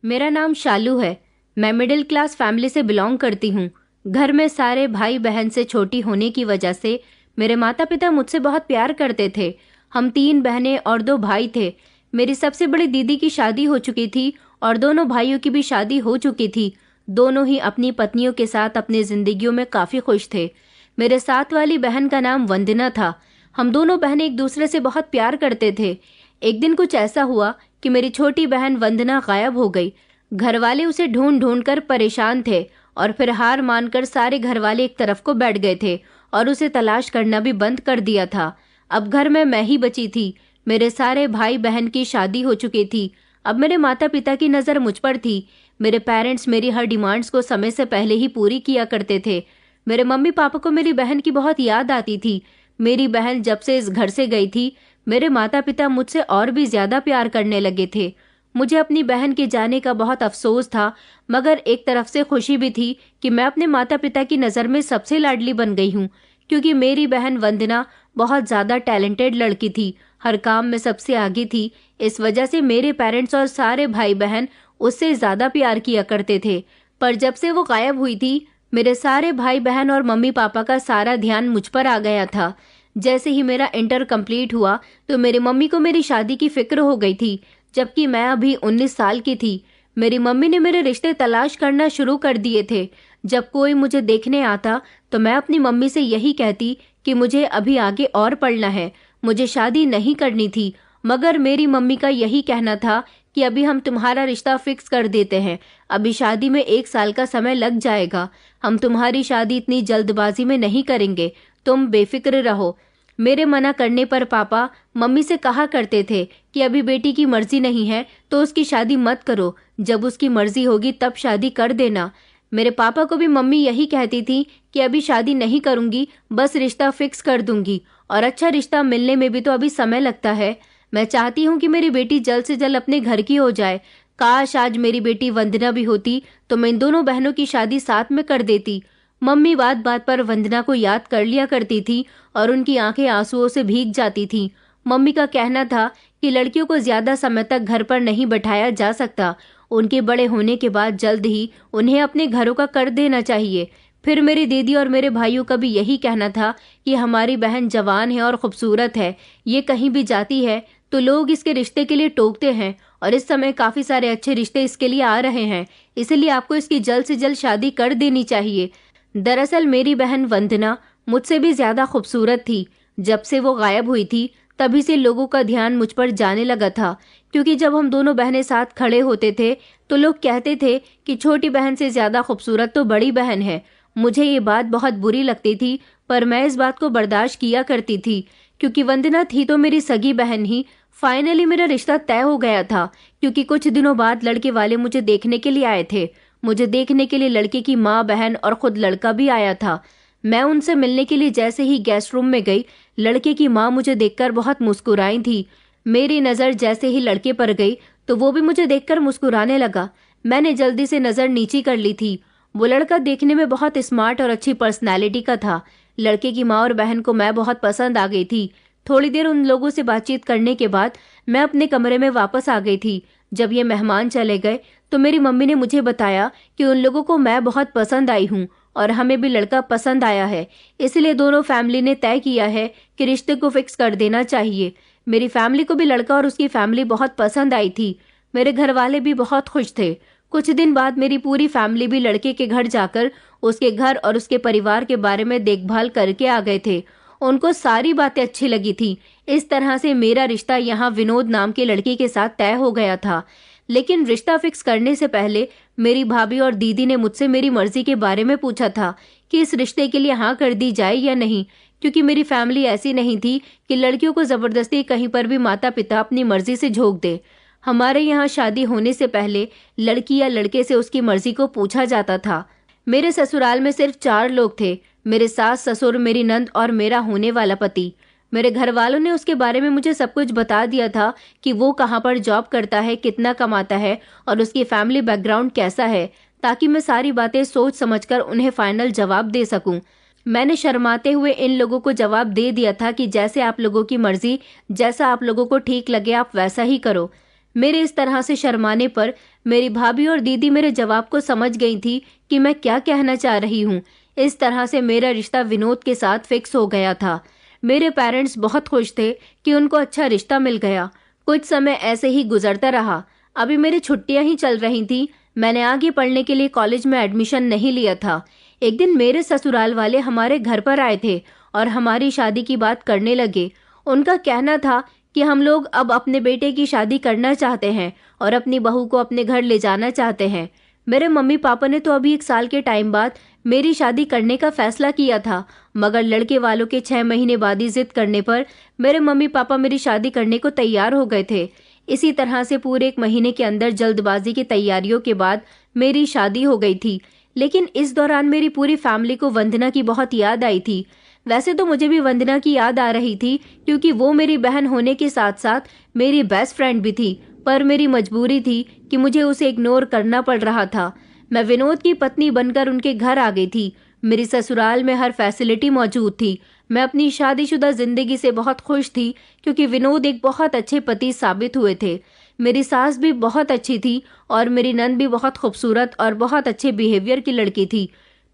मेरा नाम शालू है। मैं मिडिल क्लास फैमिली से बिलोंग करती हूँ। घर में सारे भाई बहन से छोटी होने की वजह से मेरे माता पिता मुझसे बहुत प्यार करते थे। हम 3 बहनें और 2 भाई थे। मेरी सबसे बड़ी दीदी की शादी हो चुकी थी और दोनों भाइयों की भी शादी हो चुकी थी। दोनों ही अपनी पत्नियों के साथ अपनी जिंदगियों में काफी खुश थे। मेरे साथ वाली बहन का नाम वंदना था। हम दोनों बहनें एक दूसरे से बहुत प्यार करते थे। एक दिन कुछ ऐसा हुआ कि मेरी छोटी बहन वंदना गायब हो गई। घर वाले उसे ढूंढ ढूंढ कर परेशान थे और फिर हार मानकर सारे घर वाले एक तरफ को बैठ गए थे और उसे तलाश करना भी बंद कर दिया था। अब घर में मैं ही बची थी। मेरे सारे भाई बहन की शादी हो चुकी थी। अब मेरे माता पिता की नज़र मुझ पर थी। मेरे पेरेंट्स मेरी हर डिमांड्स को समय से पहले ही पूरी किया करते थे। मेरे मम्मी पापा को मेरी बहन की बहुत याद आती थी। मेरी बहन जब से इस घर से गई थी, मेरे माता पिता मुझसे और भी ज्यादा प्यार करने लगे थे। मुझे अपनी बहन के जाने का बहुत अफसोस था, मगर एक तरफ से खुशी भी थी कि मैं अपने माता पिता की नज़र में सबसे लाडली बन गई हूँ, क्योंकि मेरी बहन वंदना बहुत ज़्यादा टैलेंटेड लड़की थी, हर काम में सबसे आगे थी। इस वजह से मेरे पेरेंट्स और सारे भाई बहन उससे ज़्यादा प्यार किया करते थे। पर जब से वो गायब हुई थी, मेरे सारे भाई बहन और मम्मी पापा का सारा ध्यान मुझ पर आ गया था। जैसे ही मेरा इंटर कंप्लीट हुआ तो मेरी मम्मी को मेरी शादी की फिक्र हो गई थी, जबकि मैं अभी 19 साल की थी। मेरी मम्मी ने मेरे रिश्ते तलाश करना शुरू कर दिए थे। जब कोई मुझे देखने आता तो मैं अपनी मम्मी से यही कहती कि मुझे अभी आगे और पढ़ना है, मुझे शादी नहीं करनी थी। मगर मेरी मम्मी का यही कहना था कि अभी हम तुम्हारा रिश्ता फिक्स कर देते हैं, अभी शादी में 1 साल का समय लग जाएगा, हम तुम्हारी शादी इतनी जल्दबाजी में नहीं करेंगे, तुम बेफिक्र रहो। मेरे मना करने पर पापा मम्मी से कहा करते थे कि अभी बेटी की मर्जी नहीं है तो उसकी शादी मत करो, जब उसकी मर्जी होगी तब शादी कर देना। मेरे पापा को भी मम्मी यही कहती थी कि अभी शादी नहीं करूंगी, बस रिश्ता फिक्स कर दूंगी, और अच्छा रिश्ता मिलने में भी तो अभी समय लगता है। मैं चाहती हूँ कि मेरी बेटी जल्द से जल्द अपने घर की हो जाए। काश आज मेरी बेटी वंदना भी होती तो मैं इन दोनों बहनों की शादी साथ में कर देती। मम्मी बात बात पर वंदना को याद कर लिया करती थी और उनकी आंखें आंसुओं से भीग जाती थीं। मम्मी का कहना था कि लड़कियों को ज्यादा समय तक घर पर नहीं बैठाया जा सकता, उनके बड़े होने के बाद जल्द ही उन्हें अपने घरों का कर देना चाहिए। फिर मेरी दीदी और मेरे भाइयों का भी यही कहना था कि हमारी बहन जवान है और खूबसूरत है, ये कहीं भी जाती है तो लोग इसके रिश्ते के लिए टोकते हैं, और इस समय काफी सारे अच्छे रिश्ते इसके लिए आ रहे हैं, इसलिए आपको इसकी जल्द से जल्द शादी कर देनी चाहिए। दरअसल मेरी बहन वंदना मुझसे भी ज्यादा खूबसूरत थी। जब से वो गायब हुई थी तभी से लोगों का ध्यान मुझ पर जाने लगा था, क्योंकि जब हम दोनों बहनें साथ खड़े होते थे तो लोग कहते थे कि छोटी बहन से ज्यादा खूबसूरत तो बड़ी बहन है। मुझे ये बात बहुत बुरी लगती थी, पर मैं इस बात को बर्दाश्त किया करती थी, क्योंकि वंदना थी तो मेरी सगी बहन ही। फाइनली मेरा रिश्ता तय हो गया था, क्योंकि कुछ दिनों बाद लड़के वाले मुझे देखने के लिए आए थे। मुझे देखने के लिए लड़के की माँ, बहन और खुद लड़का भी आया था। मैं उनसे मिलने के लिए जैसे ही गेस्ट रूम में गई, लड़के की माँ मुझे देखकर बहुत मुस्कुराई थी। मेरी नज़र जैसे ही लड़के पर गई तो वो भी मुझे देखकर मुस्कुराने लगा। मैंने जल्दी से नज़र नीची कर ली थी। वो लड़का देखने में बहुत स्मार्ट और अच्छी पर्सनैलिटी का था। लड़के की माँ और बहन को मैं बहुत पसंद आ गई थी। थोड़ी देर उन लोगों से बातचीत करने के बाद मैं अपने कमरे में वापस आ गई थी। जब ये मेहमान चले गए तो मेरी मम्मी ने मुझे बताया कि उन लोगों को मैं बहुत पसंद आई हूँ और हमें भी लड़का पसंद आया है, इसलिए दोनों फैमिली ने तय किया है कि रिश्ते को फिक्स कर देना चाहिए। मेरी फैमिली को भी लड़का और उसकी फैमिली बहुत पसंद आई थी। मेरे घर वाले भी बहुत खुश थे। कुछ दिन बाद मेरी पूरी फैमिली भी लड़के के घर जाकर उसके घर और उसके परिवार के बारे में देखभाल करके आ गए थे। उनको सारी बातें अच्छी लगी थी। इस तरह से मेरा रिश्ता यहाँ विनोद नाम के लड़के के साथ तय हो गया था। लेकिन रिश्ता फिक्स करने से पहले मेरी भाभी और दीदी ने मुझसे मेरी मर्जी के बारे में पूछा था कि इस रिश्ते के लिए हाँ कर दी जाए या नहीं, क्योंकि मेरी फैमिली ऐसी नहीं थी कि लड़कियों को जबरदस्ती कहीं पर भी माता पिता अपनी मर्जी से झोंक दे। हमारे यहाँ शादी होने से पहले लड़की या लड़के से उसकी मर्जी को पूछा जाता था। मेरे ससुराल में सिर्फ 4 लोग थे, मेरे सास ससुर, मेरी नंद और मेरा होने वाला पति। मेरे घर वालों ने उसके बारे में मुझे सब कुछ बता दिया था कि वो कहाँ पर जॉब करता है, कितना कमाता है और उसकी फैमिली बैकग्राउंड कैसा है, ताकि मैं सारी बातें सोच समझकर उन्हें फाइनल जवाब दे सकूं। मैंने शर्माते हुए इन लोगों को जवाब दे दिया था कि जैसे आप लोगों की मर्जी, जैसा आप लोगों को ठीक लगे आप वैसा ही करो। मेरे इस तरह से शर्माने पर मेरी भाभी और दीदी मेरे जवाब को समझ गई थी कि मैं क्या कहना चाह रही हूँ। इस तरह से मेरा रिश्ता विनोद के साथ फिक्स हो गया था। मेरे पेरेंट्स बहुत खुश थे कि उनको अच्छा रिश्ता मिल गया। कुछ समय ऐसे ही गुजरता रहा। अभी मेरी छुट्टियां ही चल रही थी। मैंने आगे पढ़ने के लिए कॉलेज में एडमिशन नहीं लिया था। एक दिन मेरे ससुराल वाले हमारे घर पर आए थे और हमारी शादी की बात करने लगे। उनका कहना था कि हम लोग अब अपने बेटे की शादी करना चाहते हैं और अपनी बहू को अपने घर ले जाना चाहते हैं। मेरे मम्मी पापा ने तो अभी 1 साल के टाइम बाद मेरी शादी करने का फैसला किया था, मगर लड़के वालों के 6 महीने बाद ही जिद करने पर मेरे मम्मी पापा मेरी शादी करने को तैयार हो गए थे। इसी तरह से पूरे 1 महीने के अंदर जल्दबाजी की तैयारियों के बाद मेरी शादी हो गई थी। लेकिन इस दौरान मेरी पूरी फैमिली को वंदना की बहुत याद आई थी। वैसे तो मुझे भी वंदना की याद आ रही थी, क्योंकि वो मेरी बहन होने के साथ साथ मेरी बेस्ट फ्रेंड भी थी, पर मेरी मजबूरी थी कि मुझे उसे इग्नोर करना पड़ रहा था। मैं विनोद की पत्नी बनकर उनके घर आ गई थी। मेरी ससुराल में हर फैसिलिटी मौजूद थी। मैं अपनी शादीशुदा जिंदगी से बहुत खुश थी, क्योंकि विनोद एक बहुत अच्छे पति साबित हुए थे। मेरी सास भी बहुत अच्छी थी और मेरी नंद भी बहुत खूबसूरत और बहुत अच्छे बिहेवियर की लड़की थी।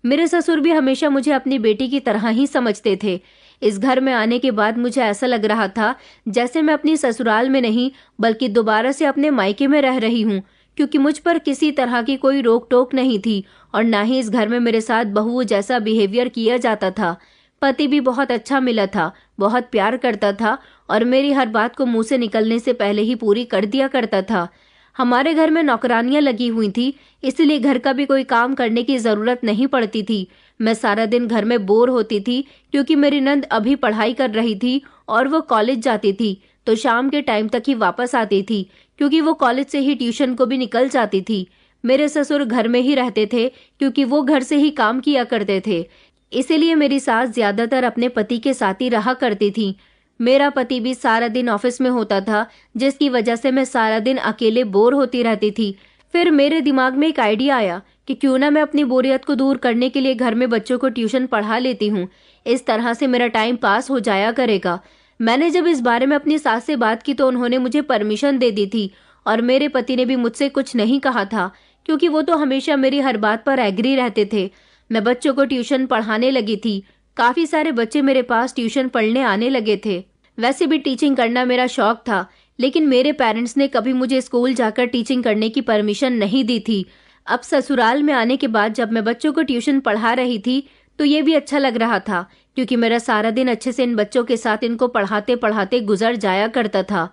मेरे ससुर भी हमेशा मुझे अपनी बेटी की तरह ही समझते थे। इस घर में आने के बाद मुझे ऐसा लग रहा था जैसे मैं अपनी ससुराल में नहीं बल्कि दोबारा से अपने मायके में रह रही हूँ, क्योंकि मुझ पर किसी तरह की कोई रोक टोक नहीं थी और ना ही इस घर में मेरे साथ बहू जैसा बिहेवियर किया जाता था। पति भी बहुत अच्छा मिला था, बहुत प्यार करता था और मेरी हर बात को मुंह से निकलने से पहले ही पूरी कर दिया करता था। हमारे घर में नौकरानियां लगी हुई थी, इसलिए घर का भी कोई काम करने की जरूरत नहीं पड़ती थी। मैं सारा दिन घर में बोर होती थी, क्योंकि मेरी नंद अभी पढ़ाई कर रही थी और वो कॉलेज जाती थी, तो शाम के टाइम तक ही वापस आती थी, क्योंकि वो कॉलेज से ही ट्यूशन को भी निकल जाती थी। मेरे ससुर घर में ही रहते थे, क्योंकि वो घर से ही काम किया करते थे। इसीलिए मेरी सास ज्यादातर अपने पति के साथ ही रहा करती थी। मेरा पति भी सारा दिन ऑफिस में होता था, जिसकी वजह से मैं सारा दिन अकेले बोर होती रहती थी। फिर मेरे दिमाग में एक आइडिया आया कि क्यों ना मैं अपनी बोरियत को दूर करने के लिए घर में बच्चों को ट्यूशन पढ़ा लेती हूँ। इस तरह से मेरा टाइम पास हो जाया करेगा। मैंने जब इस बारे में अपनी सास से बात की तो उन्होंने मुझे परमिशन दे दी थी और मेरे पति ने भी मुझसे कुछ नहीं कहा था, क्योंकि वो तो हमेशा मेरी हर बात पर एग्री रहते थे। मैं बच्चों को ट्यूशन पढ़ाने लगी थी। काफी सारे बच्चे मेरे पास ट्यूशन पढ़ने आने लगे थे। वैसे भी टीचिंग करना मेरा शौक था, लेकिन मेरे पेरेंट्स ने कभी मुझे स्कूल जाकर टीचिंग करने की परमिशन नहीं दी थी। अब ससुराल में आने के बाद जब मैं बच्चों को ट्यूशन पढ़ा रही थी तो ये भी अच्छा लग रहा था, क्योंकि मेरा सारा दिन अच्छे से इन बच्चों के साथ इनको पढ़ाते पढ़ाते गुजर जाया करता था।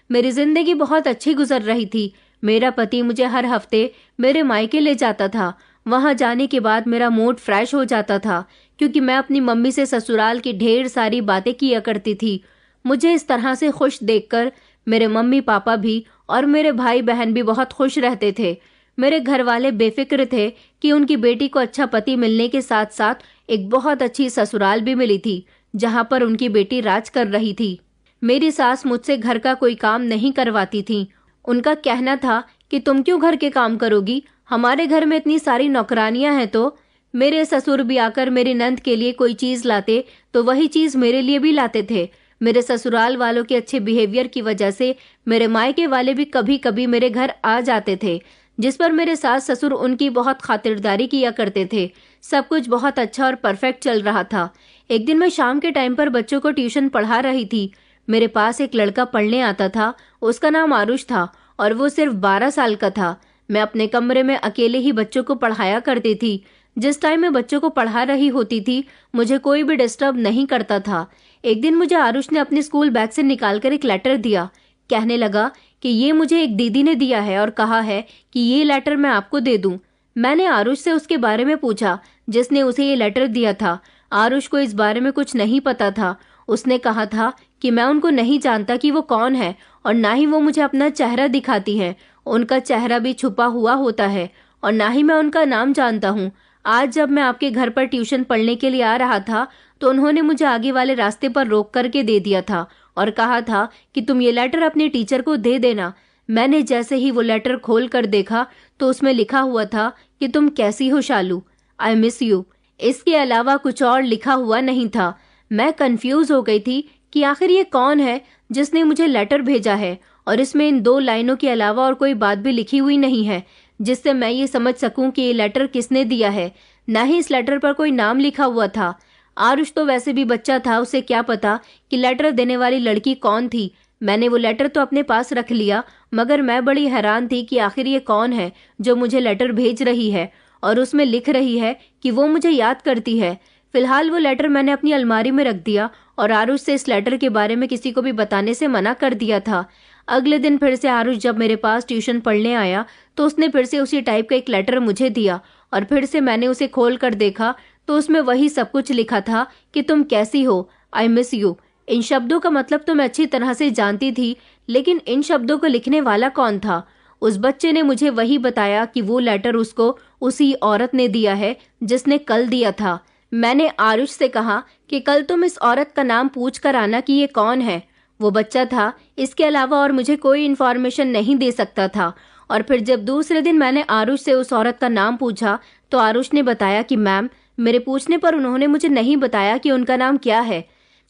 मेरी जिंदगी बहुत अच्छी गुजर रही थी। मेरा पति मुझे हर हफ्ते मेरे मायके ले जाता था। वहां जाने के बाद मेरा मूड फ्रेश हो जाता था, क्योंकि मैं अपनी मम्मी से ससुराल की ढेर सारी बातें किया करती थी। मुझे इस तरह से खुश देखकर मेरे मम्मी पापा भी और मेरे भाई बहन भी बहुत खुश रहते थे। मेरे घर वाले बेफिक्र थे कि उनकी बेटी को अच्छा पति मिलने के साथ साथ एक बहुत अच्छी ससुराल भी मिली थी, जहां पर उनकी बेटी राज कर रही थी। मेरी सास मुझसे घर का कोई काम नहीं करवाती थी। उनका कहना था कि तुम क्यों घर के काम करोगी, हमारे घर में इतनी सारी नौकरानियां हैं। तो मेरे ससुर भी आकर मेरी नंद के लिए कोई चीज लाते तो वही चीज मेरे लिए भी लाते थे। मेरे ससुराल वालों के अच्छे बिहेवियर की वजह से मेरे मायके वाले भी कभी कभी मेरे घर आ जाते थे, जिस पर मेरे सास ससुर उनकी बहुत खातिरदारी किया करते थे। सब कुछ बहुत अच्छा और परफेक्ट चल रहा था। एक दिन मैं शाम के टाइम पर बच्चों को ट्यूशन पढ़ा रही थी। मेरे पास एक लड़का पढ़ने आता था। उसका नाम आरुष था और वो सिर्फ 12 साल का था। मैं अपने कमरे में अकेले ही बच्चों को पढ़ाया करती थी। जिस टाइम मैं बच्चों को पढ़ा रही होती थी मुझे कोई भी डिस्टर्ब नहीं करता था। एक दिन मुझे आरुष ने अपने स्कूल बैग से निकालकर एक लेटर दिया। कहने लगा कि ये मुझे एक दीदी ने दिया है और कहा है कि ये लेटर मैं आपको दे दूं। मैंने आरुष से उसके बारे में पूछा जिसने उसे ये लेटर दिया था। आरुष को इस बारे में कुछ नहीं पता था। उसने कहा था कि मैं उनको नहीं जानता कि वो कौन है और ना ही वो मुझे अपना चेहरा दिखाती है। उनका चेहरा भी छुपा हुआ होता है और ना ही मैं उनका नाम जानता हूँ। आज जब मैं आपके घर पर ट्यूशन पढ़ने के लिए आ रहा था तो उन्होंने मुझे आगे वाले रास्ते पर रोक करके दे दिया था और कहा था कि तुम ये लेटर अपने टीचर को दे देना। मैंने जैसे ही वो लेटर खोल कर देखा तो उसमें लिखा हुआ था कि तुम कैसी हो शालू, आई मिस यू। इसके अलावा कुछ और लिखा हुआ नहीं था। मैं कंफ्यूज हो गई थी कि आखिर ये कौन है जिसने मुझे लेटर भेजा है और इसमें इन 2 लाइनों के अलावा और कोई बात भी लिखी हुई नहीं है जिससे मैं ये समझ सकूं कि ये लेटर किसने दिया है। ना ही इस लेटर पर कोई नाम लिखा हुआ था। आरुष तो वैसे भी बच्चा था, उसे क्या पता कि लेटर देने वाली लड़की कौन थी। मैंने वो लेटर तो अपने पास रख लिया, मगर मैं बड़ी हैरान थी कि आखिर ये कौन है जो मुझे लेटर भेज रही है और उसमें लिख रही है कि वो मुझे याद करती है। फिलहाल वो लेटर मैंने अपनी अलमारी में रख दिया और आरुष से इस लेटर के बारे में किसी को भी बताने से मना कर दिया था। अगले दिन फिर से आरुष जब मेरे पास ट्यूशन पढ़ने आया तो उसने फिर से उसी टाइप का एक लेटर मुझे दिया और फिर से मैंने उसे खोल कर देखा तो उसमें वही सब कुछ लिखा था कि तुम कैसी हो, आई मिस यू। इन शब्दों का मतलब तो मैं अच्छी तरह से जानती थी, लेकिन इन शब्दों को लिखने वाला कौन था? उस बच्चे ने मुझे वही बताया कि वो लेटर उसको उसी औरत ने दिया है जिसने कल दिया था। मैंने आरुष से कहा कि कल तुम इस औरत का नाम पूछ कर आना कि ये कौन है। वो बच्चा था, इसके अलावा और मुझे कोई इन्फॉर्मेशन नहीं दे सकता था। और फिर जब दूसरे दिन मैंने आरुष से उस औरत का नाम पूछा तो आरुष ने बताया कि मैम, मेरे पूछने पर उन्होंने मुझे नहीं बताया कि उनका नाम क्या है।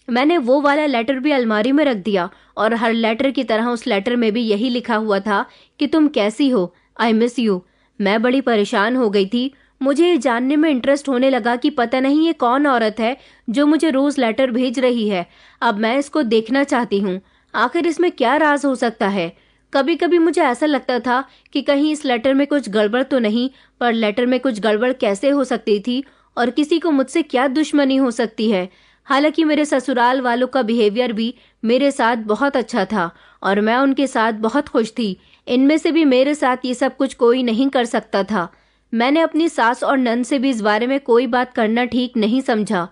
मैंने वो वाला लेटर भी अलमारी में रख दिया और हर लेटर की तरह उस लेटर में भी यही लिखा हुआ था कि तुम कैसी हो, आई मिस यू। मैं बड़ी परेशान हो गई थी। मुझे ये जानने में इंटरेस्ट होने लगा कि पता नहीं ये कौन औरत है जो मुझे रोज लेटर भेज रही है। अब मैं इसको देखना चाहती हूँ, आखिर इसमें क्या राज हो सकता है। कभी कभी मुझे ऐसा लगता था कि कहीं इस लेटर में कुछ गड़बड़ तो नहीं, पर लेटर में कुछ गड़बड़ कैसे हो सकती थी और किसी को मुझसे क्या दुश्मनी हो सकती है। हालांकि मेरे ससुराल वालों का बिहेवियर भी मेरे साथ बहुत अच्छा था और मैं उनके साथ बहुत खुश थी। इनमें से भी मेरे साथ ये सब कुछ कोई नहीं कर सकता था। मैंने अपनी सास और नंद से भी इस बारे में कोई बात करना ठीक नहीं समझा।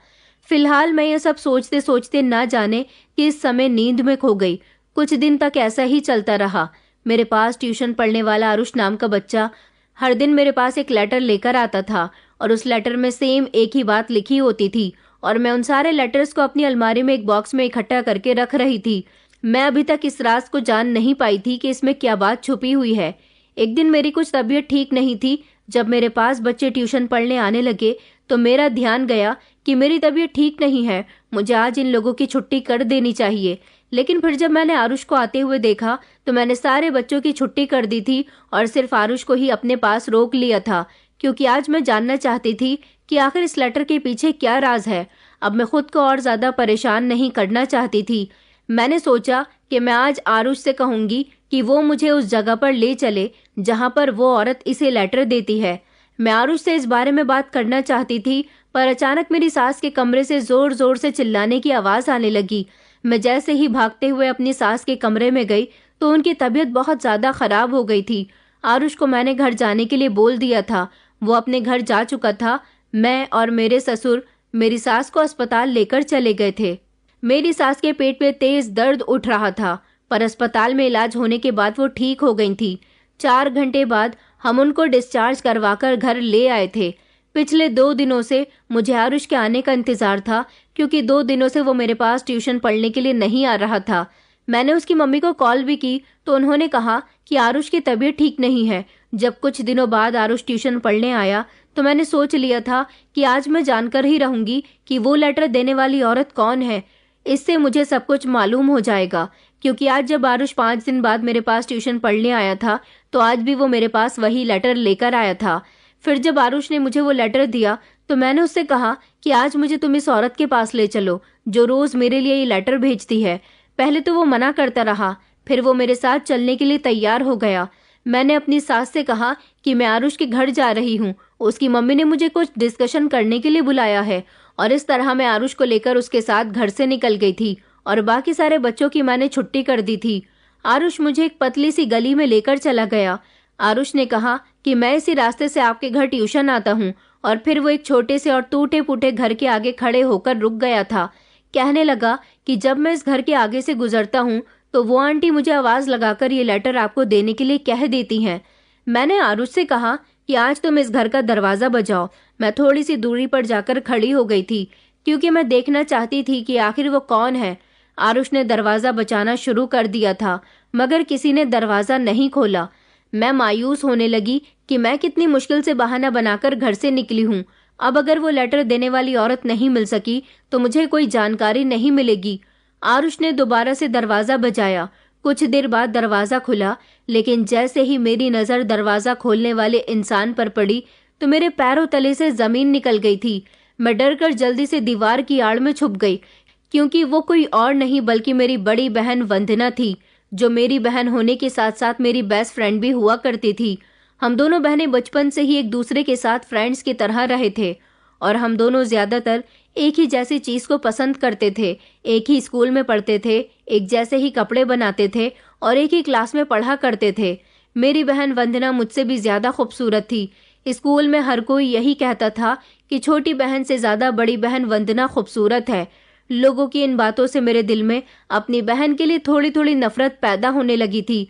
फिलहाल मैं ये सब सोचते सोचते ना जाने कि इस समय नींद में खो गई। कुछ दिन तक ऐसा ही चलता रहा। मेरे पास ट्यूशन पढ़ने वाला आरुष नाम का बच्चा हर दिन मेरे पास एक लेटर लेकर आता था और उस लेटर में सेम एक ही बात लिखी होती थी और मैं उन सारे लेटर्स को अपनी अलमारी में एक बॉक्स में इकट्ठा करके रख रही थी। मैं अभी तक इस राज को जान नहीं पाई थी कि इसमें क्या बात छुपी हुई है। एक दिन मेरी कुछ तबीयत ठीक नहीं थी। जब मेरे पास बच्चे ट्यूशन पढ़ने आने लगे तो मेरा ध्यान गया कि मेरी तबीयत ठीक नहीं है, मुझे आज इन लोगों की छुट्टी कर देनी चाहिए। लेकिन फिर जब मैंने आरुष को आते हुए देखा तो मैंने सारे बच्चों की छुट्टी कर दी थी और सिर्फ आरुष को ही अपने पास रोक लिया था, क्योंकि आज मैं जानना चाहती थी कि आखिर इस लेटर के पीछे क्या राज है। अब मैं खुद को और ज्यादा परेशान नहीं करना चाहती थी। मैंने सोचा कि मैं आज आरुष से कहूंगी कि वो मुझे उस जगह पर ले चले जहां पर वो औरत इसे लेटर देती है। मैं आरुष से इस बारे में बात करना चाहती थी, पर अचानक मेरी सास के कमरे से जोर जोर से चिल्लाने की आवाज आने लगी। मैं जैसे ही भागते हुए अपनी सास के कमरे में गई तो उनकी तबीयत बहुत ज्यादा खराब हो गई थी। आरुष को मैंने घर जाने के लिए बोल दिया था, वो अपने घर जा चुका था। मैं और मेरे ससुर मेरी सास को अस्पताल लेकर चले गए थे। मेरी सास के पेट में तेज दर्द उठ रहा था, पर अस्पताल में इलाज होने के बाद वो ठीक हो गई थी। 4 घंटे बाद हम उनको डिस्चार्ज करवाकर घर ले आए थे। पिछले 2 दिनों से मुझे आरुष के आने का इंतजार था, क्योंकि 2 दिनों से वो मेरे पास ट्यूशन पढ़ने के लिए नहीं आ रहा था। मैंने उसकी मम्मी को कॉल भी की तो उन्होंने कहा कि आरुष की तबीयत ठीक नहीं है। जब कुछ दिनों बाद आरुष ट्यूशन पढ़ने आया तो मैंने सोच लिया था कि आज मैं जानकर ही रहूंगी कि वो लेटर देने वाली औरत कौन है। इससे मुझे सब कुछ मालूम हो जाएगा, क्योंकि आज जब आरुष 5 दिन बाद मेरे पास ट्यूशन पढ़ने आया था तो आज भी वो मेरे पास वही लेटर लेकर आया था। फिर जब आरुष ने मुझे वो लेटर दिया तो मैंने उससे कहा कि आज मुझे तुम इस औरत के पास ले चलो जो रोज मेरे लिए ये लेटर भेजती है। पहले तो वो मना करता रहा, फिर वो मेरे साथ चलने के लिए तैयार हो गया। मैंने अपनी सास से कहा कि मैं आरुष के घर जा रही हूँ, उसकी मम्मी ने मुझे कुछ डिस्कशन करने के लिए बुलाया है। और इस तरह मैं आरुष को लेकर उसके साथ घर से निकल गई थी और बाकी सारे बच्चों की मैंने छुट्टी कर दी थी। आरुष मुझे एक पतली सी गली में लेकर चला गया। आरुष ने कहा कि मैं इसी रास्ते से आपके घर ट्यूशन आता हूँ, और फिर वो एक छोटे से और टूटे फूटे घर के आगे खड़े होकर रुक गया था। कहने लगा कि जब मैं इस घर के आगे से गुजरता हूँ तो वो आंटी मुझे आवाज लगाकर ये लेटर आपको देने के लिए कह देती हैं। मैंने आरुष से कहा कि आज तुम इस घर का दरवाजा बजाओ। मैं थोड़ी सी दूरी पर जाकर खड़ी हो गई थी, क्योंकि मैं देखना चाहती थी कि आखिर वो कौन है। आरुष ने दरवाजा बजाना शुरू कर दिया था, मगर किसी ने दरवाजा नहीं खोला। मैं मायूस होने लगी कि मैं कितनी मुश्किल से बहाना बनाकर घर से निकली हूँ। अब अगर वो लेटर देने वाली औरत नहीं मिल सकी तो मुझे कोई जानकारी नहीं मिलेगी। आरुष ने दोबारा से दरवाजा बजाया। कुछ देर बाद दरवाज़ा खुला, लेकिन जैसे ही मेरी नज़र दरवाज़ा खोलने वाले इंसान पर पड़ी तो मेरे पैरों तले से ज़मीन निकल गई थी। मैं डर कर जल्दी से दीवार की आड़ में छुप गई, क्योंकि वो कोई और नहीं बल्कि मेरी बड़ी बहन वंदना थी, जो मेरी बहन होने के साथ साथ मेरी बेस्ट फ्रेंड भी हुआ करती थी। हम दोनों बहनें बचपन से ही एक दूसरे के साथ फ्रेंड्स की तरह रहे थे और हम दोनों ज़्यादातर एक ही जैसी चीज़ को पसंद करते थे, एक ही स्कूल में पढ़ते थे, एक जैसे ही कपड़े बनाते थे और एक ही क्लास में पढ़ा करते थे। मेरी बहन वंदना मुझसे भी ज़्यादा खूबसूरत थी। स्कूल में हर कोई यही कहता था कि छोटी बहन से ज़्यादा बड़ी बहन वंदना खूबसूरत है। लोगों की इन बातों से मेरे दिल में अपनी बहन के लिए थोड़ी थोड़ी नफरत पैदा होने लगी थी,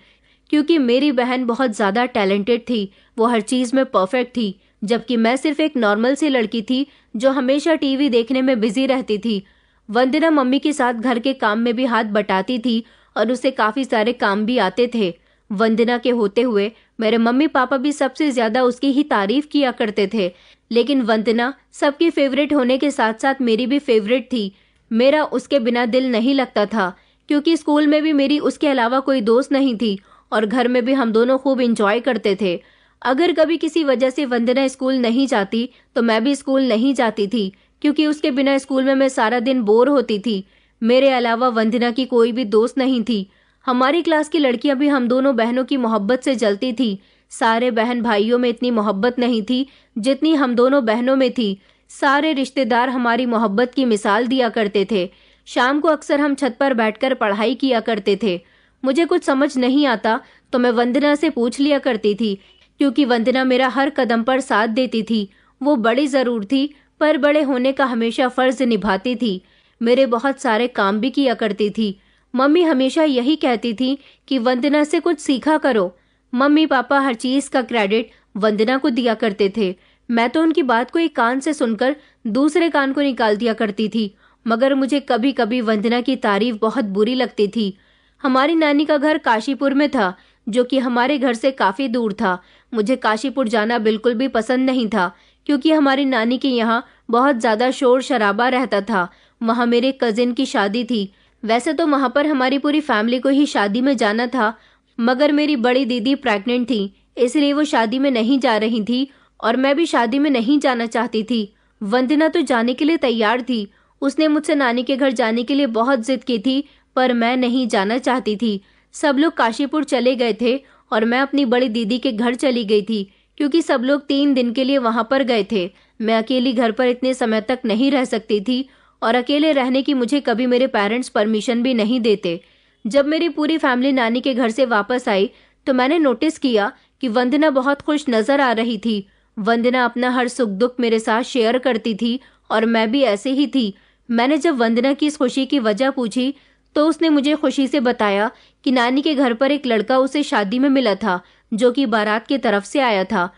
क्योंकि मेरी बहन बहुत ज़्यादा टैलेंटेड थी। वो हर चीज़ में परफेक्ट थी, जबकि मैं सिर्फ एक नॉर्मल सी लड़की थी जो हमेशा टीवी देखने में बिजी रहती थी। वंदना मम्मी के साथ घर के काम में भी हाथ बटाती थी और उसे काफ़ी सारे काम भी आते थे। वंदना के होते हुए मेरे मम्मी पापा भी सबसे ज़्यादा उसकी ही तारीफ किया करते थे, लेकिन वंदना सबकी फेवरेट होने के साथ साथ मेरी भी फेवरेट थी। मेरा उसके बिना दिल नहीं लगता था, क्योंकि स्कूल में भी मेरी उसके अलावा कोई दोस्त नहीं थी और घर में भी हम दोनों खूब इंजॉय करते थे। अगर कभी किसी वजह से वंदना स्कूल नहीं जाती तो मैं भी स्कूल नहीं जाती थी, क्योंकि उसके बिना स्कूल में मैं सारा दिन बोर होती थी। मेरे अलावा वंदना की कोई भी दोस्त नहीं थी। हमारी क्लास की लड़कियां भी हम दोनों बहनों की मोहब्बत से जलती थी। सारे बहन भाइयों में इतनी मोहब्बत नहीं थी जितनी हम दोनों बहनों में थी। सारे रिश्तेदार हमारी मोहब्बत की मिसाल दिया करते थे। शाम को अक्सर हम छत पर बैठकर पढ़ाई किया करते थे। मुझे कुछ समझ नहीं आता तो मैं वंदना से पूछ लिया करती थी, क्योंकि वंदना मेरा हर कदम पर साथ देती थी। वो बड़ी ज़रूर थी, पर बड़े होने का हमेशा फ़र्ज निभाती थी। मेरे बहुत सारे काम भी किया करती थी। मम्मी हमेशा यही कहती थी कि वंदना से कुछ सीखा करो। मम्मी पापा हर चीज़ का क्रेडिट वंदना को दिया करते थे। मैं तो उनकी बात को एक कान से सुनकर दूसरे कान को निकाल दिया करती थी, मगर मुझे कभी कभी वंदना की तारीफ बहुत बुरी लगती थी। हमारी नानी का घर काशीपुर में था, जो कि हमारे घर से काफ़ी दूर था। मुझे काशीपुर जाना बिल्कुल भी पसंद नहीं था, क्योंकि हमारी नानी के यहाँ बहुत ज़्यादा शोर शराबा रहता था। वहाँ मेरे कजिन की शादी थी। वैसे तो वहाँ पर हमारी पूरी फैमिली को ही शादी में जाना था, मगर मेरी बड़ी दीदी प्रेग्नेंट थी, इसलिए वो शादी में नहीं जा रही थी और मैं भी शादी में नहीं जाना चाहती थी। वंदना तो जाने के लिए तैयार थी। उसने मुझसे नानी के घर जाने के लिए बहुत जिद की थी, पर मैं नहीं जाना चाहती थी। सब लोग काशीपुर चले गए थे और मैं अपनी बड़ी दीदी के घर चली गई थी, क्योंकि सब लोग 3 दिन के लिए वहां पर गए थे। मैं अकेली घर पर इतने समय तक नहीं रह सकती थी और अकेले रहने की मुझे कभी मेरे पेरेंट्स परमिशन भी नहीं देते। जब मेरी पूरी फैमिली नानी के घर से वापस आई तो मैंने नोटिस किया कि वंदना बहुत खुश नजर आ रही थी। वंदना अपना हर सुख दुख मेरे साथ शेयर करती थी और मैं भी ऐसे ही थी। मैंने जब वंदना की इस खुशी की वजह पूछी तो उसने मुझे खुशी से बताया कि नानी के घर पर एक लड़का उसे शादी में मिला था, जो कि बारात की तरफ से आया था।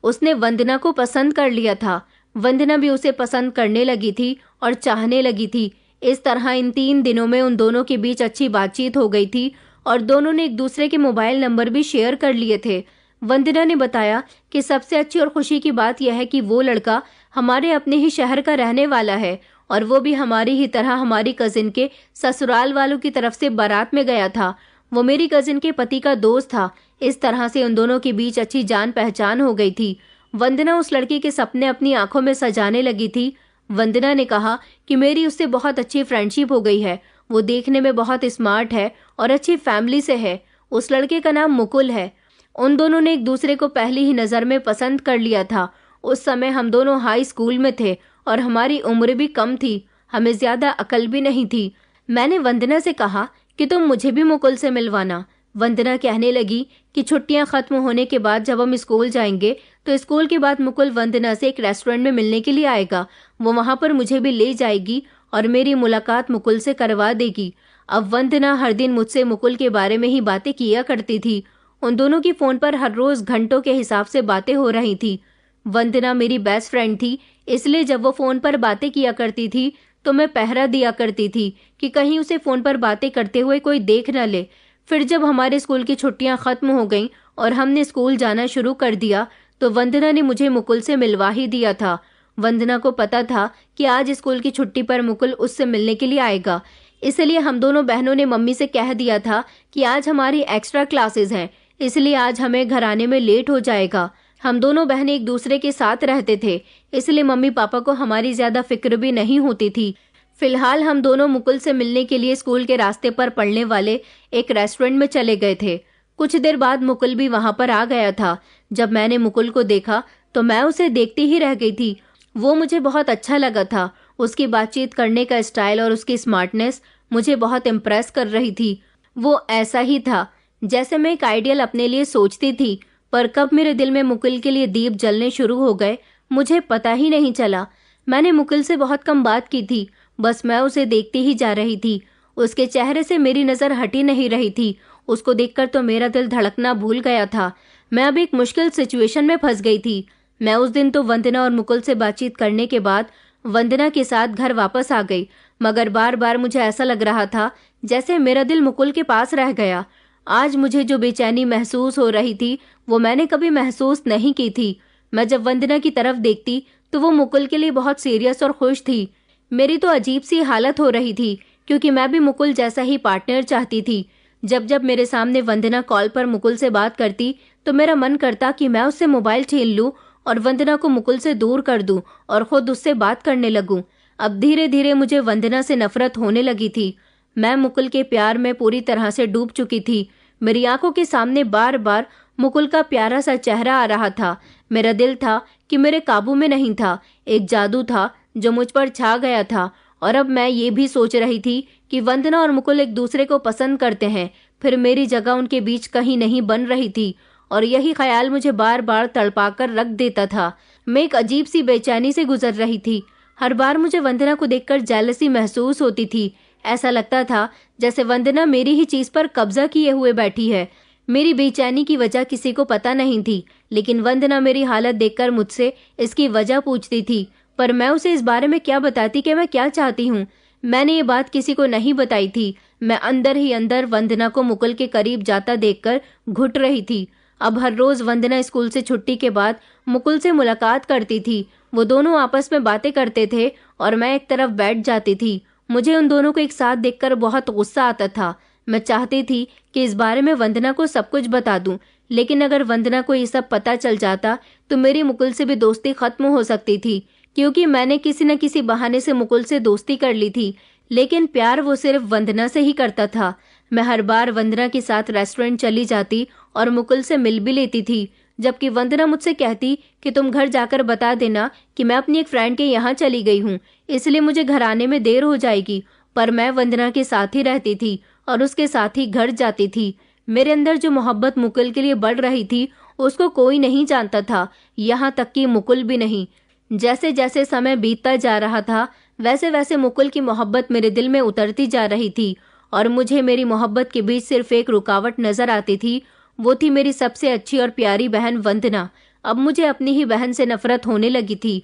उसने वंदना को पसंद कर लिया था। वंदना भी उसे पसंद करने लगी थी और चाहने लगी थी। इस तरह इन 3 दिनों में उन दोनों के बीच अच्छी बातचीत हो गई थी और दोनों ने एक दूसरे के मोबाइल नंबर भी शेयर कर लिए थे। वंदना ने बताया कि सबसे अच्छी और खुशी की बात यह है कि वो लड़का हमारे अपने ही शहर का रहने वाला है और वो भी हमारी ही तरह हमारी कजिन के ससुराल वालों की तरफ से बारात में गया था। वो मेरी कजिन के पति का दोस्त था। इस तरह से उन दोनों के बीच अच्छी जान पहचान हो गई थी। वंदना उस लड़के के सपने अपनी आंखों में सजाने लगी थी। वंदना ने कहा कि मेरी उससे बहुत अच्छी फ्रेंडशिप हो गई है। वो देखने में बहुत स्मार्ट है और अच्छी फैमिली से है। उस लड़के का नाम मुकुल है। उन दोनों ने एक दूसरे को पहली ही नज़र में पसंद कर लिया था। उस समय हम दोनों हाई स्कूल में थे और हमारी उम्र भी कम थी। हमें ज़्यादा अकल भी नहीं थी। मैंने वंदना से कहा कि तुम मुझे भी मुकुल से मिलवाना। वंदना कहने लगी कि छुट्टियां खत्म होने के बाद जब हम स्कूल जाएंगे तो स्कूल के बाद मुकुल वंदना से एक रेस्टोरेंट में मिलने के लिए आएगा। वो वहां पर मुझे भी ले जाएगी और मेरी मुलाकात मुकुल से करवा देगी। अब वंदना हर दिन मुझसे मुकुल के बारे में ही बातें किया करती थी। उन दोनों की फ़ोन पर हर रोज़ घंटों के हिसाब से बातें हो रही थी। वंदना मेरी बेस्ट फ्रेंड थी, इसलिए जब वो फ़ोन पर बातें किया करती थी तो मैं पहरा दिया करती थी कि कहीं उसे फ़ोन पर बातें करते हुए कोई देख न ले। फिर जब हमारे स्कूल की छुट्टियां खत्म हो गईं और हमने स्कूल जाना शुरू कर दिया तो वंदना ने मुझे मुकुल से मिलवा ही दिया था। वंदना को पता था कि आज स्कूल की छुट्टी पर मुकुल उससे मिलने के लिए आएगा, इसलिए हम दोनों बहनों ने मम्मी से कह दिया था कि आज हमारी एक्स्ट्रा क्लासेस हैं, इसलिए आज हमें घर आने में लेट हो जाएगा। हम दोनों बहनें एक दूसरे के साथ रहते थे, इसलिए मम्मी पापा को हमारी ज्यादा फिक्र भी नहीं होती थी। फिलहाल हम दोनों मुकुल से मिलने के लिए स्कूल के रास्ते पर पड़ने वाले एक रेस्टोरेंट में चले गए थे। कुछ देर बाद मुकुल भी वहां पर आ गया था। जब मैंने मुकुल को देखा तो मैं उसे देखती ही रह गई थी। वो मुझे बहुत अच्छा लगा था। उसकी बातचीत करने का स्टाइल और उसकी स्मार्टनेस मुझे बहुत इम्प्रेस कर रही थी। वो ऐसा ही था जैसे मैं एक आइडियल अपने लिए सोचती थी, पर कब मेरे दिल में मुकुल के लिए दीप जलने शुरू हो गए मुझे पता ही नहीं चला। मैंने मुकुल से बहुत कम बात की थी, बस मैं उसे देखती ही जा रही थी। उसके चेहरे से मेरी नजर हटी नहीं रही थी। उसको देखकर तो मेरा दिल धड़कना भूल गया था। मैं अब एक मुश्किल सिचुएशन में फंस गई थी। मैं उस दिन तो वंदना और मुकुल से बातचीत करने के बाद वंदना के साथ घर वापस आ गई, मगर बार बार मुझे ऐसा लग रहा था जैसे मेरा दिल मुकुल के पास रह गया। आज मुझे जो बेचैनी महसूस हो रही थी वो मैंने कभी महसूस नहीं की थी। मैं जब वंदना की तरफ देखती तो वो मुकुल के लिए बहुत सीरियस और खुश थी। मेरी तो अजीब सी हालत हो रही थी, क्योंकि मैं भी मुकुल जैसा ही पार्टनर चाहती थी। जब जब मेरे सामने वंदना कॉल पर मुकुल से बात करती तो मेरा मन करता कि मैं उससे मोबाइल छीन लूं और वंदना को मुकुल से दूर कर दूं और खुद उससे बात करने लगूं। अब धीरे धीरे मुझे वंदना से नफरत होने लगी थी। मैं मुकुल के प्यार में पूरी तरह से डूब चुकी थी। मेरी आंखों के सामने बार बार मुकुल का प्यारा सा चेहरा आ रहा था। मेरा दिल था कि मेरे काबू में नहीं था। एक जादू था जो मुझ पर छा गया था। और अब मैं ये भी सोच रही थी कि वंदना और मुकुल एक दूसरे को पसंद करते हैं, फिर मेरी जगह उनके बीच कहीं नहीं बन रही थी, और यही ख्याल मुझे बार बार तड़पाकर रख देता था। मैं एक अजीब सी बेचैनी से गुजर रही थी। हर बार मुझे वंदना को देखकर जेलसी महसूस होती थी। ऐसा लगता था जैसे वंदना मेरी ही चीज पर कब्जा किए हुए बैठी है। मेरी बेचैनी की वजह किसी को पता नहीं थी, लेकिन वंदना मेरी हालत देखकर मुझसे इसकी वजह पूछती थी, पर मैं उसे इस बारे में क्या बताती कि मैं क्या चाहती हूँ। मैंने ये बात किसी को नहीं बताई थी। मैं अंदर ही अंदर वंदना को मुकुल के करीब जाता देखकर घुट रही थी। अब हर रोज वंदना स्कूल से छुट्टी के बाद मुकुल से मुलाकात करती थी। वो दोनों आपस में बातें करते थे और मैं एक तरफ बैठ जाती थी। मुझे उन दोनों को एक साथ देखकर बहुत गुस्सा आता था। मैं चाहती थी कि इस बारे में वंदना को सब कुछ बता दूं, लेकिन अगर वंदना को ये सब पता चल जाता तो मेरी मुकुल से भी दोस्ती खत्म हो सकती थी, क्योंकि मैंने किसी न किसी बहाने से मुकुल से दोस्ती कर ली थी। लेकिन प्यार वो सिर्फ वंदना से ही करता था। मैं हर बार वंदना के साथ रेस्टोरेंट चली जाती और मुकुल से मिल भी लेती थी, जबकि वंदना मुझसे कहती कि तुम घर जाकर बता देना कि मैं अपनी एक फ्रेंड के यहाँ चली गई हूँ, इसलिए मुझे घर आने में देर हो जाएगी। पर मैं वंदना के साथ ही रहती थी और उसके साथ ही घर जाती थी। मेरे अंदर जो मोहब्बत मुकुल के लिए बढ़ रही थी उसको कोई नहीं जानता था, यहाँ तक कि मुकुल भी नहीं। जैसे जैसे समय बीतता जा रहा था वैसे वैसे मुकुल की मोहब्बत मेरे दिल में उतरती जा रही थी, और मुझे मेरी मोहब्बत के बीच सिर्फ एक रुकावट नजर आती थी। वो थी मेरी सबसे अच्छी और प्यारी बहन वंदना। अब मुझे अपनी ही बहन से नफरत होने लगी थी।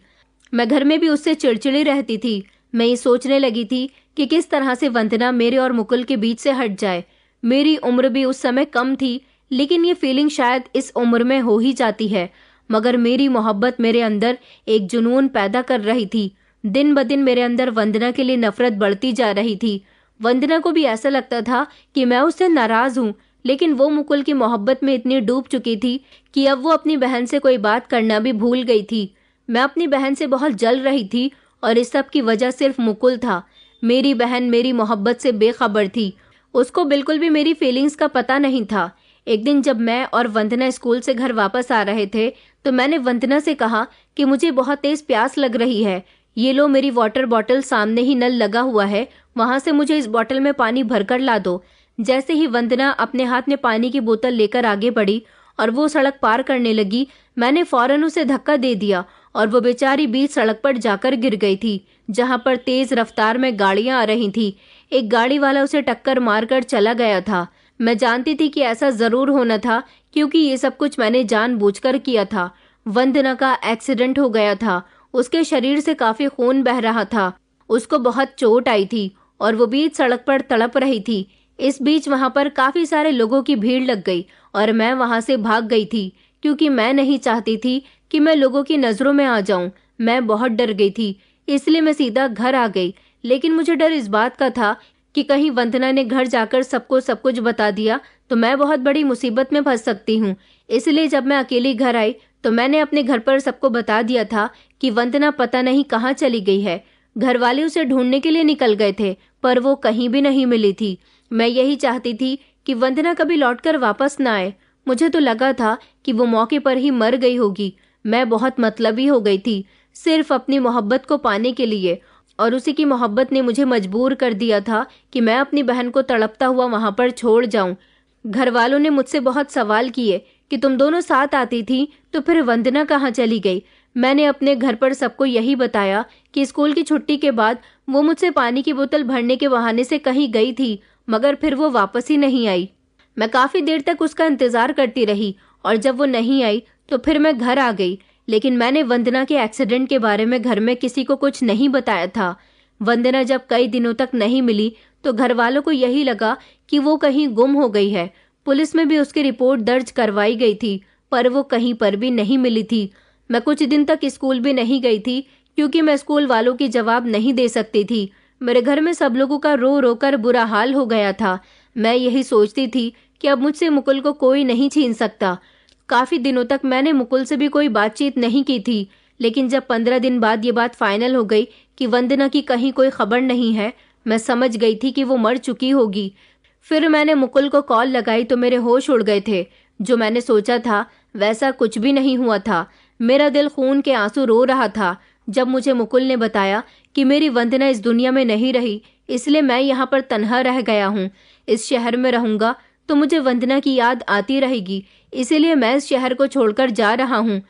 मैं घर में भी उससे चिड़चिड़ी रहती थी। मैं ये सोचने लगी थी कि किस तरह से वंदना मेरे और मुकुल के बीच से हट जाए। मेरी उम्र भी उस समय कम थी, लेकिन ये फीलिंग शायद इस उम्र में हो ही जाती है। मगर मेरी मोहब्बत मेरे अंदर एक जुनून पैदा कर रही थी। दिन ब दिन मेरे अंदर वंदना के लिए नफरत बढ़ती जा रही थी। वंदना को भी ऐसा लगता था कि मैं उससे नाराज हूँ, लेकिन वो मुकुल की मोहब्बत में इतनी डूब चुकी थी कि अब वो अपनी बहन से कोई बात करना भी भूल गई थी। मैं अपनी बहन से बहुत जल रही थी और इस सब की वजह सिर्फ मुकुल था। मेरी बहन मेरी मोहब्बत से बेखबर थी। उसको बिल्कुल भी मेरी फीलिंग्स का पता नहीं था। एक दिन जब मैं और वंदना स्कूल से घर वापस आ रहे थे तो मैंने वंदना से कहा कि मुझे बहुत तेज प्यास लग रही है। ये लो, मेरी वाटर बॉटल सामने ही नल लगा हुआ है, वहां से मुझे इस बॉटल में पानी भरकर ला दो। जैसे ही वंदना अपने हाथ में पानी की बोतल लेकर आगे बढ़ी और वो सड़क पार करने लगी, मैंने फौरन उसे धक्का दे दिया और वो बेचारी बीच सड़क पर जाकर गिर गई थी, जहां पर तेज रफ्तार में गाड़ियां आ रही थी। एक गाड़ी वाला उसे टक्कर मारकर चला गया था। मैं जानती थी कि ऐसा जरूर होना था, क्योंकि ये सब कुछ मैंने जानबूझकर किया था। वंदना का एक्सीडेंट हो गया था। उसके शरीर से काफी खून बह रहा था। उसको बहुत चोट आई थी और वो बीच सड़क पर तड़प रही थी। इस बीच वहां पर काफी सारे लोगों की भीड़ लग गई और मैं वहां से भाग गई थी, क्योंकि मैं नहीं चाहती थी कि मैं लोगों की नजरों में आ जाऊं। मैं बहुत डर गई थी, इसलिए मैं सीधा घर आ गई। लेकिन मुझे डर इस बात का था कि कहीं वंदना ने घर जाकर सबको सब कुछ बता दिया तो मैं बहुत बड़ी मुसीबत में फंस सकती हूँ। इसलिए जब मैं अकेली घर आई तो मैंने अपने घर पर सबको बता दिया था कि वंदना पता नहीं कहाँ चली गई है। घर वाले उसे ढूंढने के लिए निकल गए थे, पर वो कहीं भी नहीं मिली थी। मैं यही चाहती थी कि वंदना कभी लौटकर वापस न आए। मुझे तो लगा था कि वो मौके पर ही मर गई होगी। मैं बहुत मतलबी हो गई थी, सिर्फ अपनी मोहब्बत को पाने के लिए, और उसी की मोहब्बत ने मुझे मजबूर कर दिया था कि मैं अपनी बहन को तड़पता हुआ वहां पर छोड़ जाऊं। घर वालों ने मुझसे बहुत सवाल किए कि तुम दोनों साथ आती थी तो फिर वंदना कहाँ चली गई। मैंने अपने घर पर सबको यही बताया कि स्कूल की छुट्टी के बाद वो मुझसे पानी की बोतल भरने के बहाने से कहीं गई थी, मगर फिर वो वापस ही नहीं आई। मैं काफी देर तक उसका इंतजार करती रही और जब वो नहीं आई तो फिर मैं घर आ गई। लेकिन मैंने वंदना के एक्सीडेंट के बारे में घर में किसी को कुछ नहीं बताया था। वंदना जब कई दिनों तक नहीं मिली तो घर वालों को यही लगा कि वो कहीं गुम हो गई है। पुलिस में भी उसकी रिपोर्ट दर्ज करवाई गई थी, पर वो कहीं पर भी नहीं मिली थी। मैं कुछ दिन तक स्कूल भी नहीं गई थी क्योंकि मैं स्कूल वालों की जवाब नहीं दे सकती थी। मेरे घर में सब लोगों का रो रो कर बुरा हाल हो गया था। मैं यही सोचती थी कि अब मुझसे मुकुल को कोई नहीं छीन सकता। काफी दिनों तक मैंने मुकुल से भी कोई बातचीत नहीं की थी, लेकिन जब 15 दिन बाद ये बात फाइनल हो गई कि वंदना की कहीं कोई खबर नहीं है, मैं समझ गई थी कि वो मर चुकी होगी। फिर मैंने मुकुल को कॉल लगाई तो मेरे होश उड़ गए थे। जो मैंने सोचा था वैसा कुछ भी नहीं हुआ था। मेरा दिल खून के आंसू रो रहा था जब मुझे मुकुल ने बताया कि मेरी वंदना इस दुनिया में नहीं रही, इसलिए मैं यहाँ पर तन्हा रह गया हूँ। इस शहर में रहूंगा तो मुझे वंदना की याद आती रहेगी, इसीलिए मैं इस शहर को छोड़कर जा रहा हूँ।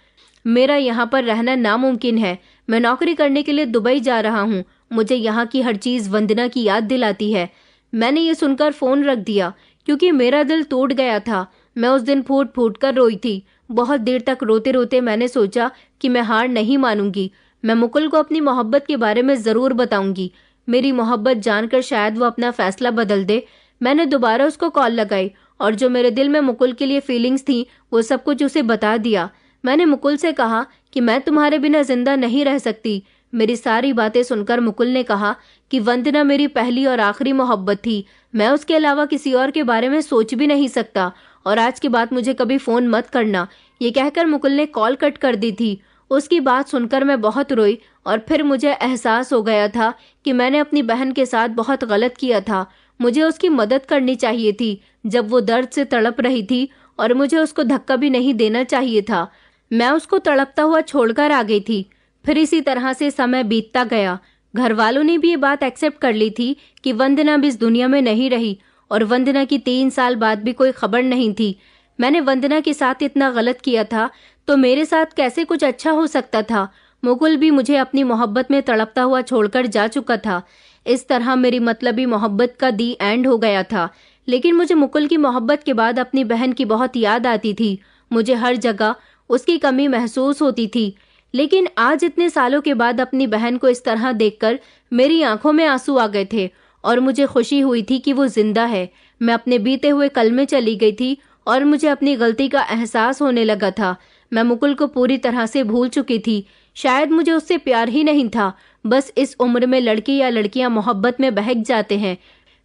मेरा यहाँ पर रहना नामुमकिन है। मैं नौकरी करने के लिए दुबई जा रहा हूँ। मुझे यहाँ की हर चीज वंदना की याद दिलाती है। मैंने ये सुनकर फोन रख दिया क्योंकि मेरा दिल टूट गया था। मैं उस दिन फूट फूट कर रोई थी। बहुत देर तक रोते रोते मैंने सोचा कि मैं हार नहीं मानूंगी। मैं मुकुल को अपनी मोहब्बत के बारे में जरूर बताऊंगी। मेरी मोहब्बत जानकर शायद वो अपना फैसला बदल दे। मैंने दोबारा उसको कॉल लगाई और जो मेरे दिल में मुकुल के लिए फीलिंग्स थी वो सब कुछ उसे बता दिया। मैंने मुकुल से कहा कि मैं तुम्हारे बिना जिंदा नहीं रह सकती। मेरी सारी बातें सुनकर मुकुल ने कहा कि वंदना मेरी पहली और आखिरी मोहब्बत थी। मैं उसके अलावा किसी और के बारे में सोच भी नहीं सकता और आज के बाद मुझे कभी फोन मत करना। ये कहकर मुकुल ने कॉल कट कर दी थी। उसकी बात सुनकर मैं बहुत रोई और फिर मुझे एहसास हो गया था कि मैंने अपनी बहन के साथ बहुत गलत किया था। मुझे उसकी मदद करनी चाहिए थी जब वो दर्द से तड़प रही थी और मुझे उसको धक्का भी नहीं देना चाहिए था। मैं उसको तड़पता हुआ छोड़कर आ गई थी। फिर इसी तरह से समय बीतता गया। घर वालों ने भी ये बात एक्सेप्ट कर ली थी कि वंदना भी इस दुनिया में नहीं रही और वंदना की 3 साल बाद भी कोई खबर नहीं थी। मैंने वंदना के साथ इतना गलत किया था तो मेरे साथ कैसे कुछ अच्छा हो सकता था। मुकुल भी मुझे अपनी मोहब्बत में तड़पता हुआ छोड़कर जा चुका था। इस तरह मेरी मतलबी मोहब्बत का दी एंड हो गया था। लेकिन मुझे मुकुल की मोहब्बत के बाद अपनी बहन की बहुत याद आती थी। मुझे हर जगह उसकी कमी महसूस होती थी। लेकिन आज इतने सालों के बाद अपनी बहन को इस तरह देखकर मेरी आंखों में आंसू आ गए थे और मुझे खुशी हुई थी कि वो जिंदा है। मैं अपने बीते हुए कल में चली गई थी और मुझे अपनी गलती का एहसास होने लगा था। मैं मुकुल को पूरी तरह से भूल चुकी थी। शायद मुझे उससे प्यार ही नहीं था। बस इस उम्र में लड़की या लड़कियां मोहब्बत में बहक जाते हैं।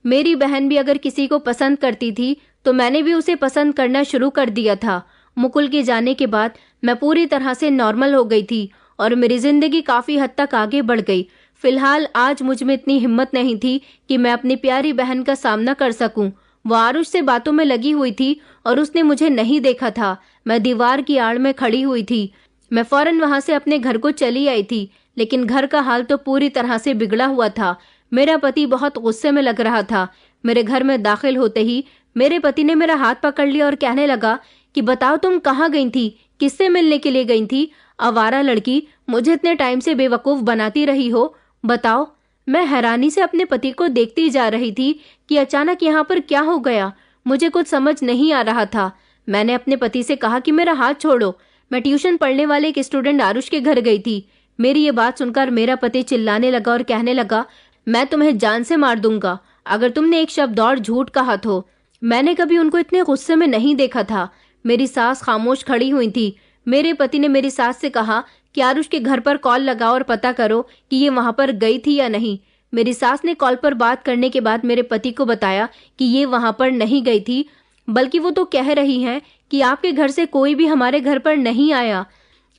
मेरी बहन भी अगर किसी को पसंद करती थी तो मैंने भी उसे पसंद करना शुरू कर दिया था। मुकुल के जाने के बाद मैं पूरी तरह से नॉर्मल हो गई थी और मेरी जिंदगी काफी हद तक आगे बढ़ गई। फिलहाल आज मुझ में इतनी हिम्मत नहीं थी कि मैं अपनी प्यारी बहन का सामना कर सकूं। वो आरुष से बातों में लगी हुई थी और उसने मुझे नहीं देखा था। मैं दीवार की आड़ में खड़ी हुई थी। मैं फौरन वहां से अपने घर को चली आई थी, लेकिन घर का हाल तो पूरी तरह से बिगड़ा हुआ था। मेरा पति बहुत गुस्से में लग रहा था। मेरे घर में दाखिल होते ही मेरे पति ने मेरा हाथ पकड़ लिया और कहने लगा कि बताओ तुम कहाँ गई थी, किससे मिलने के लिए गई थी? आवारा लड़की, मुझे इतने टाइम से बेवकूफ बनाती रही हो। बताओ। मैं हैरानी से अपने पति को देखती जा रही थी कि अचानक यहाँ पर क्या हो गया। मुझे कुछ समझ नहीं आ रहा था। मैंने अपने पति से कहा कि मेरा हाथ छोड़ो। मैं ट्यूशन पढ़ने वाले एक स्टूडेंट आरुष के घर गई थी। मेरी ये बात सुनकर मेरा पति चिल्लाने लगा और कहने लगा, मैं तुम्हें जान से मार दूंगा अगर तुमने एक शब्द और झूठ कहा तो। मैंने कभी उनको इतने गुस्से में नहीं देखा था। मेरी सास खामोश खड़ी हुई थी। मेरे पति ने मेरी सास से कहा कि आरुष के घर पर कॉल लगाओ और पता करो कि ये वहां पर गई थी या नहीं। मेरी सास ने कॉल पर बात करने के बाद मेरे पति को बताया कि ये वहां पर नहीं गई थी, बल्कि वो तो कह रही हैं कि आपके घर से कोई भी हमारे घर पर नहीं आया।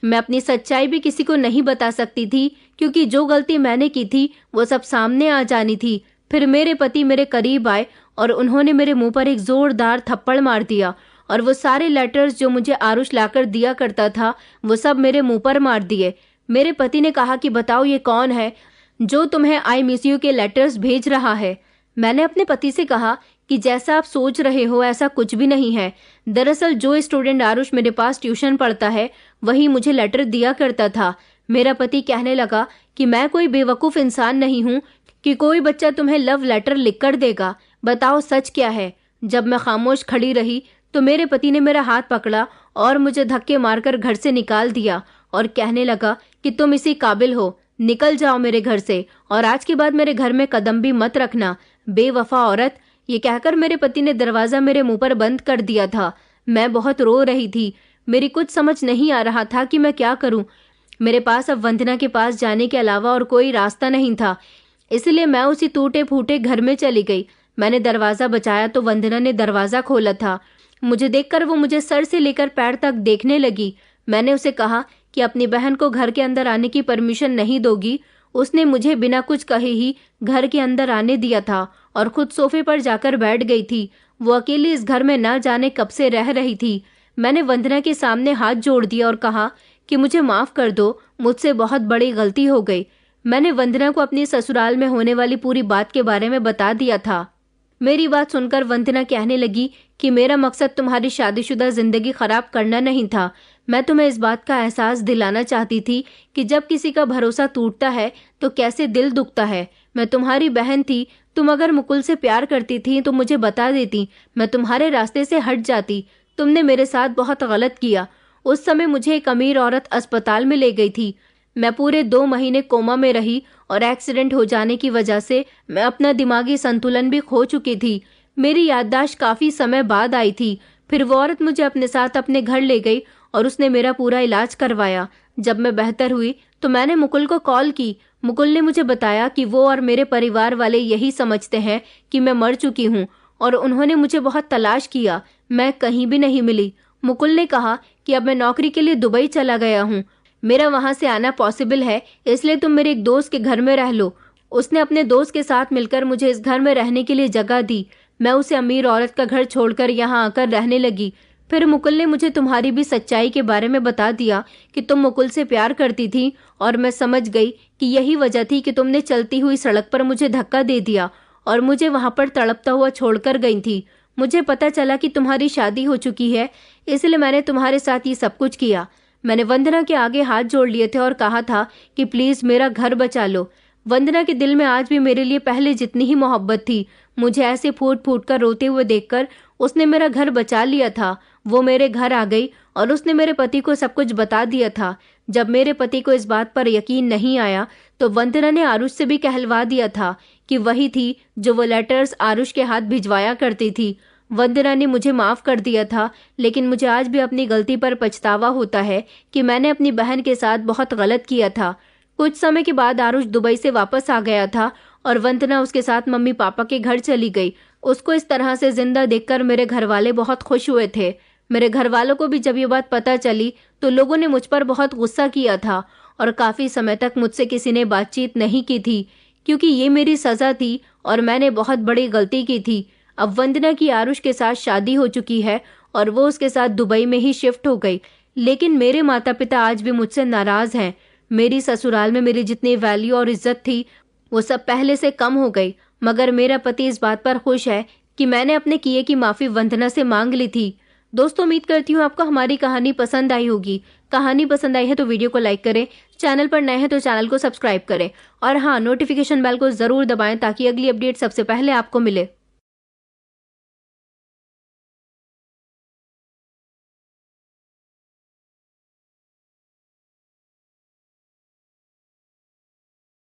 मैं अपनी सच्चाई भी किसी को नहीं बता सकती थी, क्योंकि जो गलती मैंने की थी वो सब सामने आ जानी थी। फिर मेरे पति मेरे करीब आए और उन्होंने मेरे मुंह पर एक जोरदार थप्पड़ मार दिया और वो सारे लेटर्स जो मुझे आरुष लाकर दिया करता था वो सब मेरे मुंह पर मार दिए। मेरे पति ने कहा कि बताओ ये कौन है जो तुम्हें आई मिस यू के लेटर्स भेज रहा है। मैंने अपने पति से कहा कि जैसा आप सोच रहे हो ऐसा कुछ भी नहीं है। दरअसल जो स्टूडेंट आरुष मेरे पास ट्यूशन पढ़ता है वही मुझे लेटर दिया करता था। मेरा पति कहने लगा कि मैं कोई बेवकूफ़ इंसान नहीं हूँ कि कोई बच्चा तुम्हें लव लेटर लिख कर देगा। बताओ सच क्या है। जब मैं खामोश खड़ी रही तो मेरे पति ने मेरा हाथ पकड़ा और मुझे धक्के मारकर घर से निकाल दिया और कहने लगा कि तुम इसी काबिल हो, निकल जाओ मेरे घर से और आज के बाद मेरे घर में कदम भी मत रखना, बेवफा औरत। ये कहकर मेरे पति ने दरवाजा मेरे मुंह पर बंद कर दिया था। मैं बहुत रो रही थी। मेरी कुछ समझ नहीं आ रहा था कि मैं क्या करूं। मेरे पास अब वंदना के पास जाने के अलावा और कोई रास्ता नहीं था, इसलिए मैं उसी टूटे फूटे घर में चली गई। मैंने दरवाजा बचाया तो वंदना ने दरवाजा खोला था। मुझे देखकर वो मुझे सर से लेकर पैर तक देखने लगी। मैंने उसे कहा कि अपनी बहन को घर के अंदर आने की परमिशन नहीं दोगी। उसने मुझे बिना कुछ कहे ही घर के अंदर आने दिया था और खुद सोफे पर जाकर बैठ गई थी। वो अकेली इस घर में न जाने कब से रह रही थी। मैंने वंदना के सामने हाथ जोड़ दिया और कहा कि मुझे माफ कर दो, मुझसे बहुत बड़ी गलती हो गई। मैंने वंदना को अपनी ससुराल में होने वाली पूरी बात के बारे में बता दिया था। मेरी बात सुनकर वंदना कहने लगी कि मेरा मकसद तुम्हारी शादीशुदा जिंदगी खराब करना नहीं था। मैं तुम्हें इस बात का एहसास दिलाना चाहती थी कि जब किसी का भरोसा टूटता है तो कैसे दिल दुखता है। मैं तुम्हारी बहन थी। तुम अगर मुकुल से प्यार करती थी तो मुझे बता देती, मैं तुम्हारे रास्ते से हट जाती। तुमने मेरे साथ बहुत गलत किया। उस समय मुझे एक अमीर औरत अस्पताल में ले गई थी। मैं पूरे 2 महीने कोमा में रही और एक्सीडेंट हो जाने की वजह से मैं अपना दिमागी संतुलन भी खो चुकी थी। मेरी याददाश्त काफी समय बाद आई थी। फिर वो औरत मुझे अपने साथ अपने घर ले गई और उसने मेरा पूरा इलाज करवाया। जब मैं बेहतर हुई तो मैंने मुकुल को कॉल की। मुकुल ने मुझे बताया कि वो और मेरे परिवार वाले यही समझते हैं कि मैं मर चुकी हूँ और उन्होंने मुझे बहुत तलाश किया, मैं कहीं भी नहीं मिली। मुकुल ने कहा कि अब मैं नौकरी के लिए दुबई चला गया हूँ, मेरा वहां से आना पॉसिबल है, इसलिए तुम मेरे एक दोस्त के घर में रह लो। उसने अपने दोस्त के साथ मिलकर मुझे इस घर में रहने के लिए जगह दी। मैं उसे अमीर औरत का घर छोड़कर यहाँ आकर रहने लगी। फिर मुकुल ने मुझे तुम्हारी भी सच्चाई के बारे में बता दिया कि तुम मुकुल से प्यार करती थी और मैं समझ गई कि यही वजह थी कि तुमने चलती हुई सड़क पर मुझे धक्का दे दिया और मुझे वहां पर तड़पता हुआ छोड़कर गई थी। मुझे पता चला कि तुम्हारी शादी हो चुकी है, इसलिए मैंने तुम्हारे साथ ये सब कुछ किया। मैंने वंदना के आगे हाथ जोड़ लिए थे और कहा था कि प्लीज मेरा घर बचा लो। वंदना के दिल में आज भी मेरे लिए पहले जितनी ही मोहब्बत थी। मुझे ऐसे फूट फूट कर रोते हुए देखकर उसने मेरा घर बचा लिया था। वो मेरे घर आ गई और उसने मेरे पति को सब कुछ बता दिया था। जब मेरे पति को इस बात पर यकीन नहीं आया तो वंदना ने आरुष से भी कहलवा दिया था कि वही थी जो वो लेटर्स आरुष के हाथ भिजवाया करती थी। वंदना ने मुझे माफ कर दिया था, लेकिन मुझे आज भी अपनी गलती पर पछतावा होता है कि मैंने अपनी बहन के साथ बहुत गलत किया था। कुछ समय के बाद आरुष दुबई से वापस आ गया था और वंदना उसके साथ मम्मी पापा के घर चली गई। उसको इस तरह से जिंदा देखकर मेरे घर वाले बहुत खुश हुए थे। मेरे घर वालों को भी जब ये बात पता चली तो लोगों ने मुझ पर बहुत गुस्सा किया था और काफी समय तक मुझसे किसी ने बातचीत नहीं की थी, क्योंकि ये मेरी सजा थी और मैंने बहुत बड़ी गलती की थी। अब वंदना की आरुष के साथ शादी हो चुकी है और वो उसके साथ दुबई में ही शिफ्ट हो गई, लेकिन मेरे माता पिता आज भी मुझसे नाराज हैं। मेरी ससुराल में मेरी जितनी वैल्यू और इज्जत थी वो सब पहले से कम हो गई, मगर मेरा पति इस बात पर खुश है कि मैंने अपने किए की माफी वंदना से मांग ली थी। दोस्तों, उम्मीद करती हूँ आपको हमारी कहानी पसंद आई होगी। कहानी पसंद आई है तो वीडियो को लाइक करें, चैनल पर नए हैं तो चैनल को सब्सक्राइब करें और हाँ, नोटिफिकेशन बेल को जरूर दबाएं ताकि अगली अपडेट सबसे पहले आपको मिले।